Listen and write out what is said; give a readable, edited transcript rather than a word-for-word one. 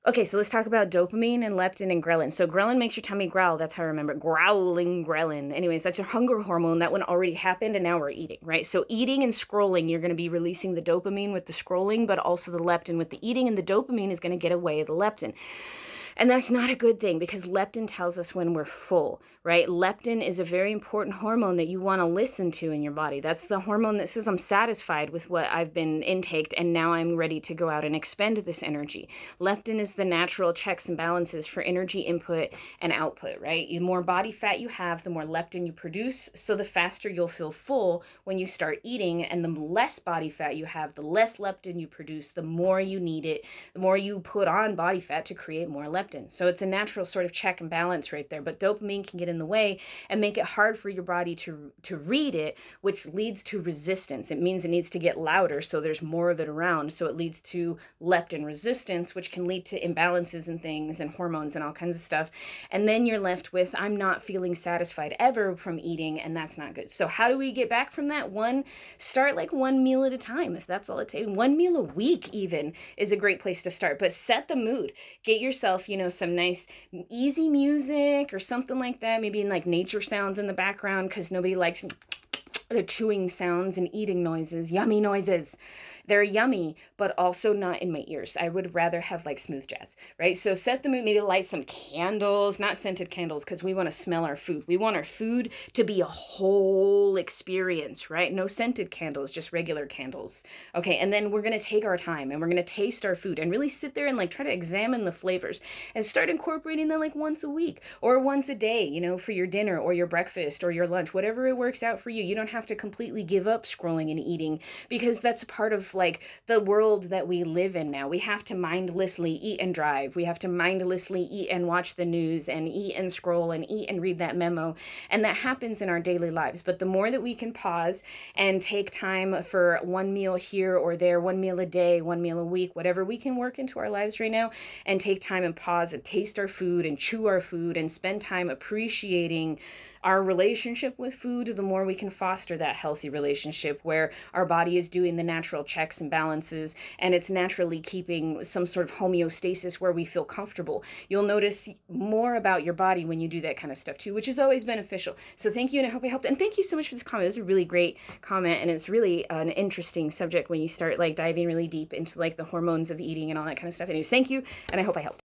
Okay, so let's talk about dopamine and leptin and ghrelin. So ghrelin makes your tummy growl. That's how I remember it. Growling ghrelin. Anyways, that's your hunger hormone. That one already happened, and now we're eating, right? So eating and scrolling, you're going to be releasing the dopamine with the scrolling, but also the leptin with the eating, and the dopamine is going to get away the leptin. And that's not a good thing because leptin tells us when we're full, right? Leptin is a very important hormone that you want to listen to in your body. That's the hormone that says, I'm satisfied with what I've been intaked, and now I'm ready to go out and expend this energy. Leptin is the natural checks and balances for energy input and output, right? The more body fat you have, the more leptin you produce. So the faster you'll feel full when you start eating, and the less body fat you have, the less leptin you produce, the more you need it, the more you put on body fat to create more leptin. So it's a natural sort of check and balance right there. But dopamine can get in the way and make it hard for your body to read it, which leads to resistance. It means it needs to get louder, so there's more of it around. So it leads to leptin resistance, which can lead to imbalances in things and hormones and all kinds of stuff. And then you're left with, I'm not feeling satisfied ever from eating, and that's not good. So how do we get back from that? Start like one meal at a time, if that's all it takes. One meal a week even is a great place to start, but set the mood. Get yourself, some nice easy music or something like that, maybe in like nature sounds in the background, because nobody likes the chewing sounds and eating noises, yummy noises. They're yummy, but also not in my ears. I would rather have like smooth jazz, right? So set the mood, maybe light some candles, not scented candles, because we want to smell our food. We want our food to be a whole experience, right? No scented candles, just regular candles. Okay, and then we're going to take our time and we're going to taste our food and really sit there and like try to examine the flavors and start incorporating them like once a week or once a day, for your dinner or your breakfast or your lunch, whatever it works out for you. You don't have to completely give up scrolling and eating, because that's part of like the world that we live in now. We have to mindlessly eat and drive. We have to mindlessly eat and watch the news and eat and scroll and eat and read that memo. And that happens in our daily lives. But the more that we can pause and take time for one meal here or there, one meal a day, one meal a week, whatever we can work into our lives right now, and take time and pause and taste our food and chew our food and spend time appreciating our relationship with food, the more we can foster that healthy relationship where our body is doing the natural checks and balances, and it's naturally keeping some sort of homeostasis where we feel comfortable. You'll notice more about your body when you do that kind of stuff too, which is always beneficial. So thank you, and I hope I helped. And thank you so much for this comment. This is a really great comment, and it's really an interesting subject when you start like diving really deep into like the hormones of eating and all that kind of stuff. Anyways, thank you, and I hope I helped.